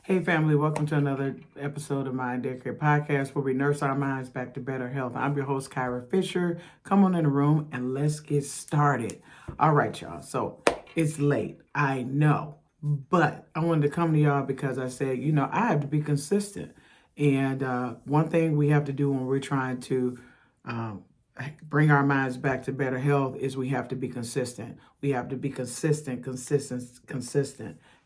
Hey, family, welcome to another episode of my Daycare Podcast where we nurse our minds back to better health. I'm your host, Kyra Fisher. Come on in the room and let's get started. All right, y'all. So it's late. I know. But I wanted to come to y'all because I said, I have to be consistent. And one thing we have to do when we're trying to um, bring our minds back to better health is we have to be consistent. We have to be consistent.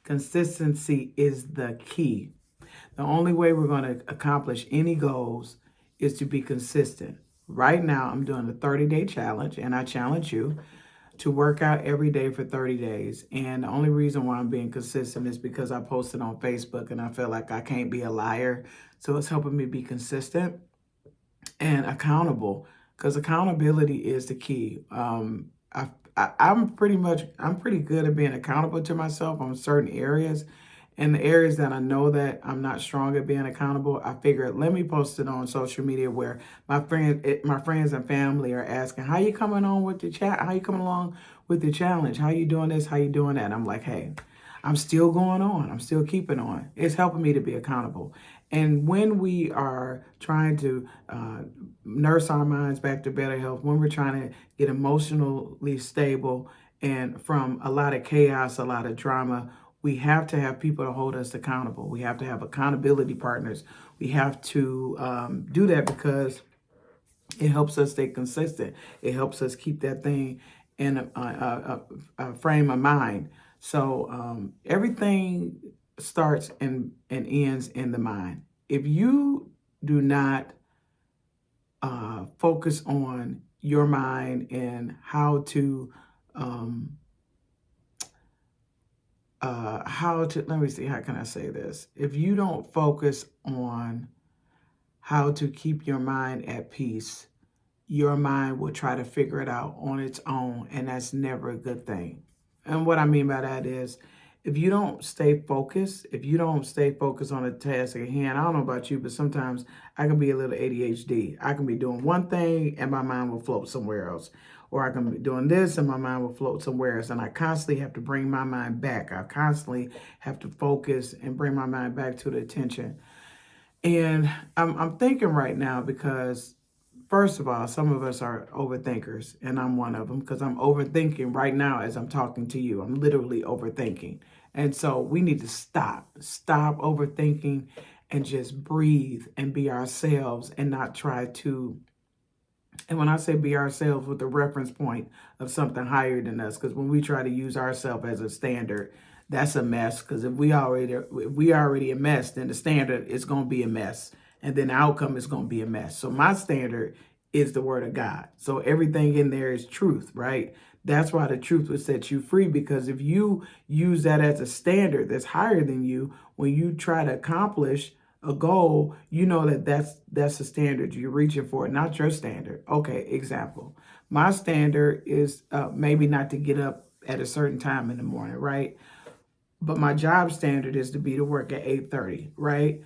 Consistency is the key. The only way we're going to accomplish any goals is to be consistent. Right now, I'm doing a 30-day challenge, and I challenge you to work out every day for 30 days. And the only reason why I'm being consistent is because I posted on Facebook and I feel like I can't be a liar. So it's helping me be consistent and accountable because accountability is the key. I'm pretty good at being accountable to myself on certain areas. And the areas that I know that I'm not strong at being accountable, I figured let me post it on social media where my friends and family are asking, "How you coming on with the chat? How you coming along with the challenge? How you doing this? How you doing that?" And I'm like, "Hey, I'm still going on. I'm still keeping on." It's helping me to be accountable. And when we are trying to nurse our minds back to better health, when we're trying to get emotionally stable and from a lot of chaos, a lot of drama, we have to have people to hold us accountable. We have to have accountability partners. We have to do that because it helps us stay consistent. It helps us keep that thing in a frame of mind. So everything starts and ends in the mind. If you do not focus on your mind and um, let me see, how can I say this? If you don't focus on how to keep your mind at peace, your mind will try to figure it out on its own, and that's never a good thing. And what I mean by that is, if you don't stay focused on a task at hand, I don't know about you, but sometimes I can be a little ADHD. I can be doing one thing and my mind will float somewhere else. Or I can be doing this and my mind will float somewhere else. And I constantly have to bring my mind back. I constantly have to focus and bring my mind back to the attention. And I'm thinking right now because, first of all, some of us are overthinkers, and I'm one of them because I'm overthinking right now as I'm talking to you. I'm literally overthinking. And so we need to stop overthinking and just breathe and be ourselves and not try to. And when I say be ourselves with the reference point of something higher than us, because when we try to use ourselves as a standard, that's a mess. Because if we already a mess, then the standard is going to be a mess, and then the outcome is going to be a mess. So my standard is the word of God. So everything in there is truth, right? That's why the truth will set you free. Because if you use that as a standard that's higher than you, when you try to accomplish a goal, you know that's the standard you're reaching for, not your standard. Okay, example. My standard is maybe not to get up at a certain time in the morning, right? But my job standard is to be to work at 8:30, right?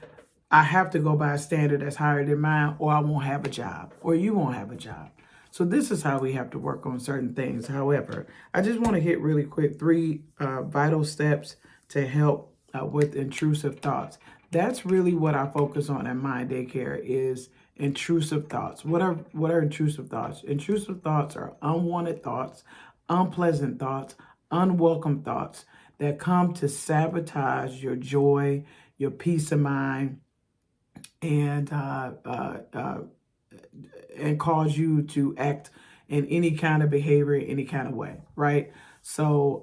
I have to go by a standard that's higher than mine, or I won't have a job, or you won't have a job. So this is how we have to work on certain things. However, I just want to hit really quick three vital steps to help with intrusive thoughts. That's really what I focus on at my daycare is intrusive thoughts. What are intrusive thoughts? Intrusive thoughts are unwanted thoughts, unpleasant thoughts, unwelcome thoughts that come to sabotage your joy, your peace of mind, and cause you to act in any kind of behavior, any kind of way, right? So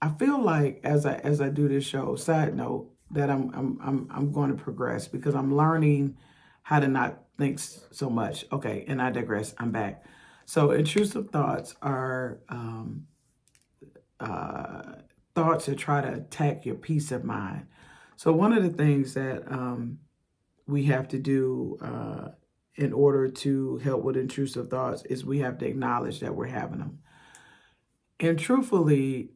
I feel like as I do this show, side note, that I'm going to progress because I'm learning how to not think so much. Okay, and I digress. I'm back. So intrusive thoughts are uh, thoughts that try to attack your peace of mind. So one of the things that we have to do in order to help with intrusive thoughts is we have to acknowledge that we're having them. And truthfully,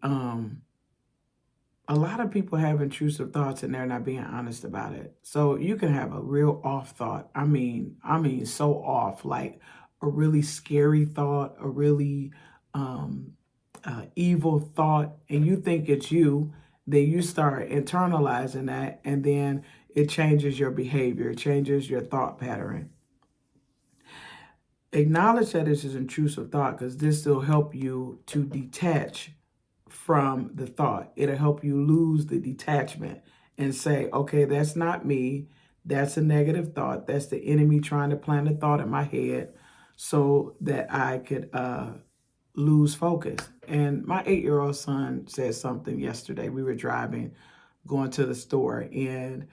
a lot of people have intrusive thoughts and they're not being honest about it. So you can have a real off thought. I mean, so off, like a really scary thought, a really evil thought, and you think it's you, then you start internalizing that, and then it changes your behavior, it changes your thought pattern. Acknowledge that this is intrusive thought, because this will help you to detach from the thought. It'll help you lose the detachment and say, okay, that's not me. That's a negative thought. That's the enemy trying to plant a thought in my head so that I could lose focus. And my 8-year-old son said something yesterday. We were driving, going to the store, and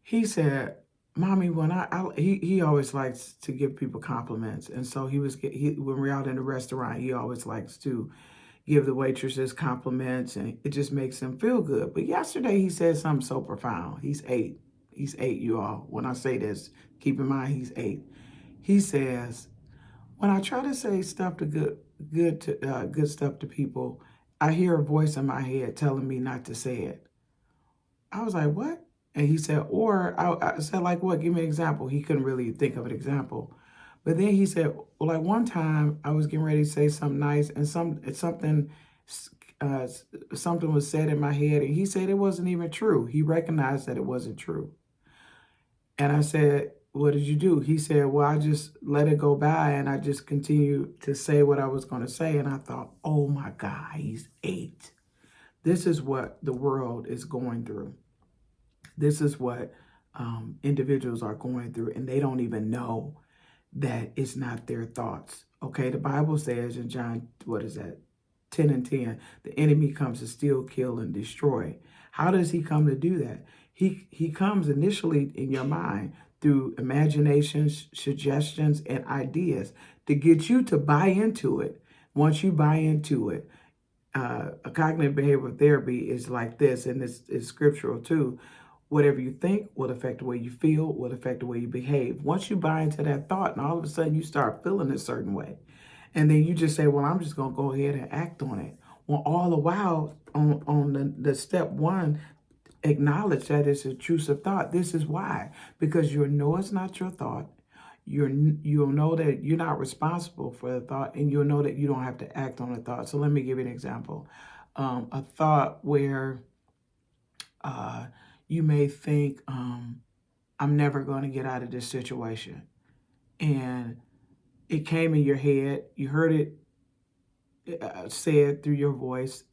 he said, "Mommy, when he always likes to give people compliments, and so when we're out in the restaurant, he always likes to give the waitresses compliments, and it just makes him feel good. But yesterday he said something so profound. He's 8. He's 8, you all. When I say this, keep in mind he's 8. He says, when I try to say stuff to good stuff to people, I hear a voice in my head telling me not to say it." I was like, "What?" And he said, or I said, like, what? Give me an example. He couldn't really think of an example. But then he said, well, like one time I was getting ready to say something nice, and uh, something was said in my head, and he said it wasn't even true. He recognized that it wasn't true. And I said, what did you do? He said, well, I just let it go by, and I just continued to say what I was going to say. And I thought, oh my God, he's 8. This is what the world is going through. This is what individuals are going through, and they don't even know that it's not their thoughts. Okay, the Bible says in John, what is that? 10:10, the enemy comes to steal, kill, and destroy. How does he come to do that? He comes initially in your mind through imaginations, suggestions, and ideas to get you to buy into it. Once you buy into it, a cognitive behavioral therapy is like this, and it's scriptural too. Whatever you think will affect the way you feel, will affect the way you behave. Once you buy into that thought, and all of a sudden you start feeling a certain way, and then you just say, well, I'm just going to go ahead and act on it. Well, all the while, on the step one, acknowledge that it's a intrusive thought. This is why. Because you'll know it's not your thought. You'll know that you're not responsible for the thought, and you'll know that you don't have to act on the thought. So let me give you an example. A thought where uh, you may think, I'm never going to get out of this situation. And it came in your head. You heard it said through your voice,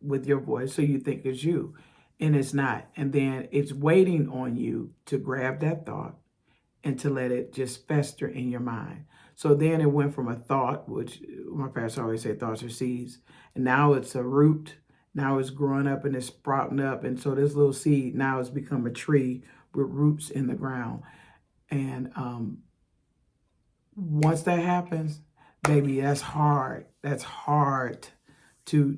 with your voice. So you think it's you, and it's not. And then it's waiting on you to grab that thought and to let it just fester in your mind. So then it went from a thought, which my pastor always said thoughts are seeds, and now it's a root. Now it's growing up and it's sprouting up. And so this little seed now has become a tree with roots in the ground. And once that happens, baby, that's hard. That's hard to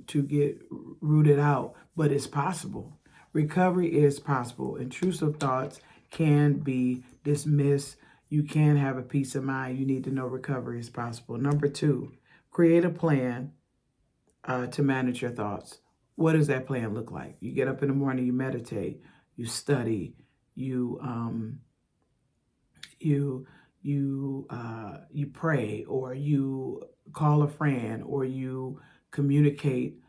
get rooted out, but it's possible. Recovery is possible. Intrusive thoughts can be dismissed. You can have a peace of mind. You need to know recovery is possible. Number 2, create a plan to manage your thoughts. What does that plan look like? You get up in the morning, you meditate, you study, you you pray, or you call a friend, or you communicate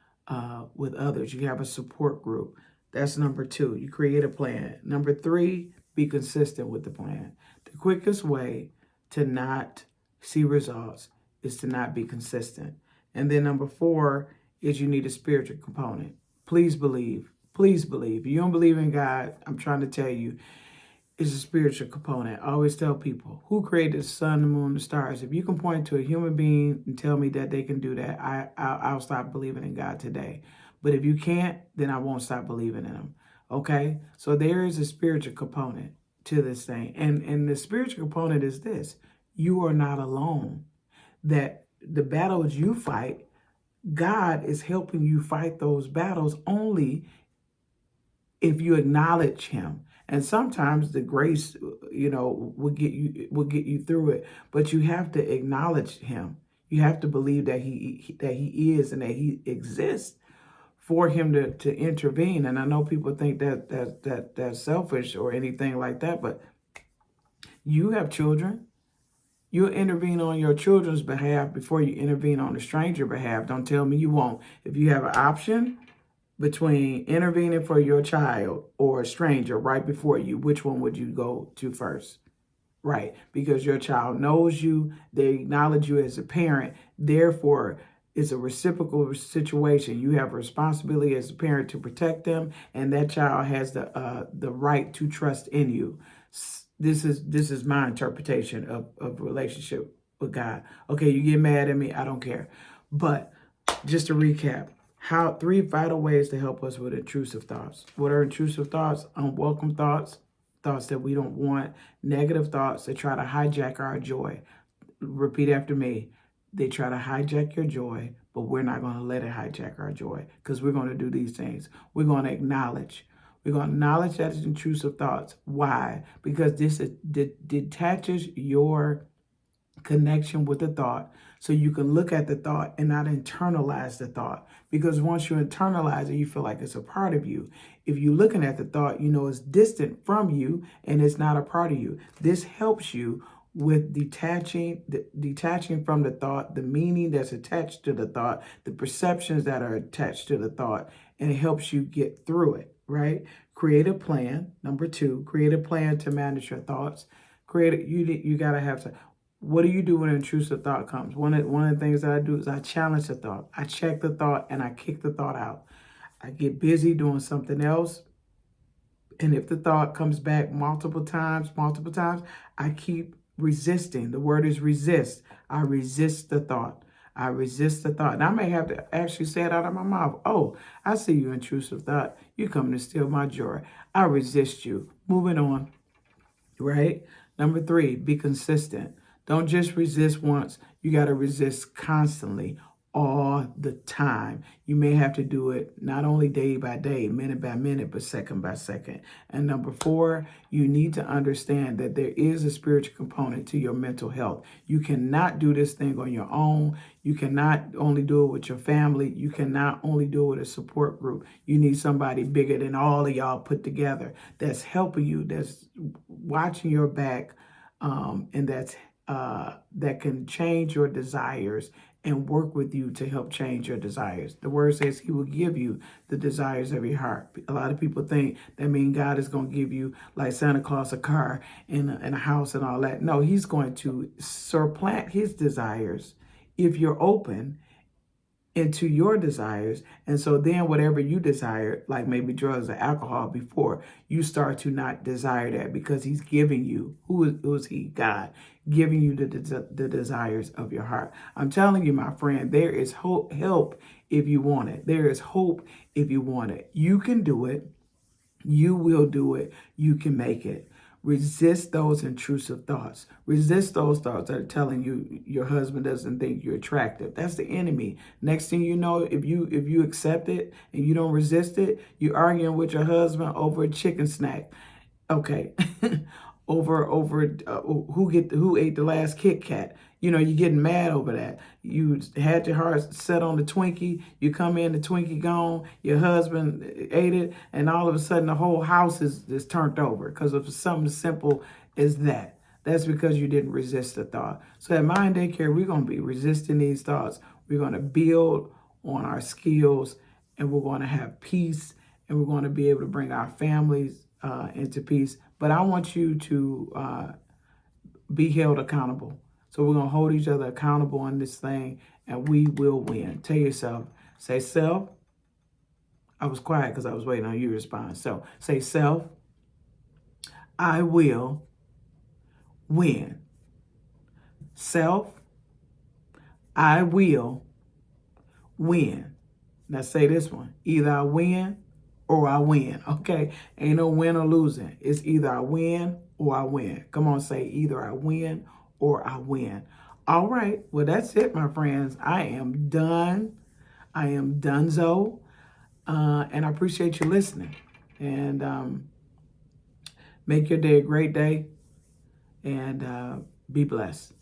with others. You have a support group. That's number 2. You create a plan. Number 3, be consistent with the plan. The quickest way to not see results is to not be consistent. And then number 4 is you need a spiritual component. Please believe. Please believe. If you don't believe in God, I'm trying to tell you, is a spiritual component. I always tell people, who created the sun, the moon, the stars? If you can point to a human being and tell me that they can do that, I'll stop believing in God today. But if you can't, then I won't stop believing in him. Okay? So there is a spiritual component to this thing. And the spiritual component is this: you are not alone. That the battles you fight, God is helping you fight those battles only if you acknowledge him. And sometimes the grace, will get you through it. But you have to acknowledge him. You have to believe that he is and that he exists for him to intervene. And I know people think that's selfish or anything like that, but you have children. You'll intervene on your children's behalf before you intervene on a stranger behalf. Don't tell me you won't. If you have an option between intervening for your child or a stranger right before you, which one would you go to first? Right, because your child knows you, they acknowledge you as a parent, therefore it's a reciprocal situation. You have a responsibility as a parent to protect them, and that child has the right to trust in you. This is my interpretation of relationship with God. Okay, you get mad at me, I don't care. But just to recap, how 3 vital ways to help us with intrusive thoughts. What are intrusive thoughts? Unwelcome thoughts, thoughts that we don't want, negative thoughts that try to hijack our joy. Repeat after me. They try to hijack your joy, but we're not going to let it hijack our joy, because we're going to do these things. We're going to acknowledge. We're going to acknowledge that it's intrusive thoughts. Why? Because this detaches your connection with the thought, so you can look at the thought and not internalize the thought. Because once you internalize it, you feel like it's a part of you. If you're looking at the thought, you know it's distant from you and it's not a part of you. This helps you with detaching from the thought, the meaning that's attached to the thought, the perceptions that are attached to the thought, and it helps you get through it, right? Create a plan. Number 2, create a plan to manage your thoughts. You got to have to. What do you do when an intrusive thought comes? One of the things that I do is I challenge the thought. I check the thought and I kick the thought out. I get busy doing something else. And if the thought comes back multiple times, I keep resisting. The word is resist. I resist the thought. I resist the thought. And I may have to actually say it out of my mouth. Oh, I see you, intrusive thought. You coming to steal my joy. I resist you. Moving on, right? Number 3, be consistent. Don't just resist once. You got to resist constantly, all the time. You may have to do it not only day by day, minute by minute, but second by second. And number 4, you need to understand that there is a spiritual component to your mental health. You cannot do this thing on your own. You cannot only do it with your family. You cannot only do it with a support group. You need somebody bigger than all of y'all put together that's helping you, that's watching your back, and that can change your desires and work with you to help change your desires. The word says he will give you the desires of your heart. A lot of people think that means God is going to give you, like Santa Claus, a car and a house and all that. No, he's going to supplant his desires if you're open into your desires. And so then whatever you desire, like maybe drugs or alcohol before, you start to not desire that, because he's giving you, who is he? God, giving you the desires of your heart. I'm telling you, my friend, there is help if you want it. There is hope if you want it. You can do it. You will do it. You can make it. Resist those intrusive thoughts. Resist those thoughts that are telling you your husband doesn't think you're attractive. That's the enemy. Next thing you know, if you accept it and you don't resist it, you're arguing with your husband over a chicken snack. Okay. over who ate the last Kit Kat. You know, you're getting mad over that. You had your heart set on the Twinkie. You come in, the Twinkie gone. Your husband ate it, and all of a sudden the whole house is turned over because of something as simple as that. That's because you didn't resist the thought. So at Mind Daycare, we're going to be resisting these thoughts. We're going to build on our skills, and we're going to have peace, and we're going to be able to bring our families into peace. But I want you to be held accountable. So we're going to hold each other accountable on this thing, and we will win. Tell yourself, say self. I was quiet because I was waiting on you to respond. So say self, I will win. Self, I will win. Now say this one. Either I win or I win. Okay? Ain't no win or losing. It's either I win or I win. Come on, say either I win or I win. All right. Well, that's it, my friends. I am done. I am donezo. And I appreciate you listening. And make your day a great day. And be blessed.